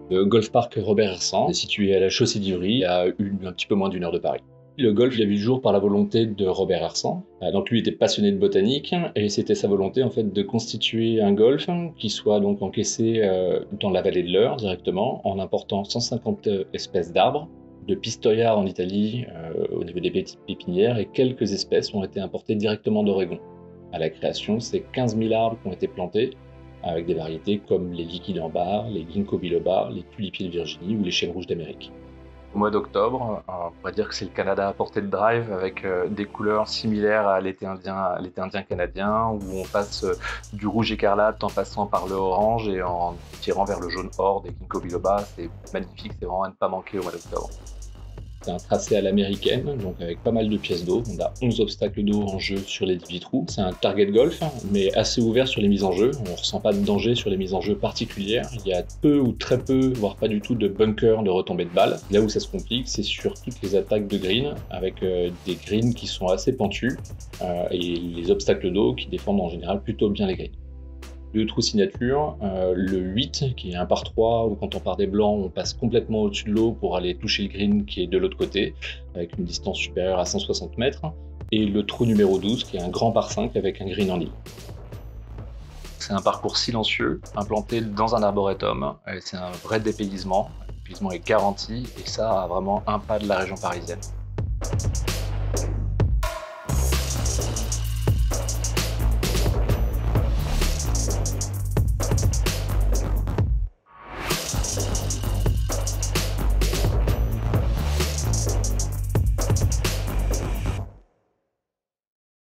Le Golf Park Robert Hersant est situé à la Chaussée d'Ivry, à un petit peu moins d'1 heure de Paris. Le golf, il a vu le jour par la volonté de Robert Hersant. Donc lui était passionné de botanique et c'était sa volonté en fait de constituer un golf qui soit donc encaissé dans la vallée de l'Eure directement en important 150 espèces d'arbres, de pistoiards en Italie au niveau des pépinières et quelques espèces ont été importées directement d'Oregon. À la création, c'est 15 000 arbres qui ont été plantés avec des variétés comme les liquides-en-barre, les ginkgo biloba, les tulipiers de Virginie ou les chênes rouges d'Amérique. Au mois d'octobre, on pourrait dire que c'est le Canada à portée de drive avec des couleurs similaires à l'été indien canadien où on passe du rouge écarlate en passant par le orange et en tirant vers le jaune or des ginkgo biloba. C'est magnifique, c'est vraiment à ne pas manquer au mois d'octobre. C'est un tracé à l'américaine, donc avec pas mal de pièces d'eau. On a 11 obstacles d'eau en jeu sur les 18 trous. C'est un target golf, mais assez ouvert sur les mises en jeu. On ne ressent pas de danger sur les mises en jeu particulières. Il y a peu ou très peu, voire pas du tout, de bunkers de retombées de balles. Là où ça se complique, c'est sur toutes les attaques de green, avec des greens qui sont assez pentus et les obstacles d'eau qui défendent en général plutôt bien les greens. Deux trous signature, le 8 qui est un par 3 où quand on part des blancs on passe complètement au-dessus de l'eau pour aller toucher le green qui est de l'autre côté avec une distance supérieure à 160 mètres et le trou numéro 12 qui est un grand par 5 avec un green en ligne. C'est un parcours silencieux implanté dans un arboretum et c'est un vrai dépaysement. Le dépaysement est garanti et ça a vraiment un pas de la région parisienne.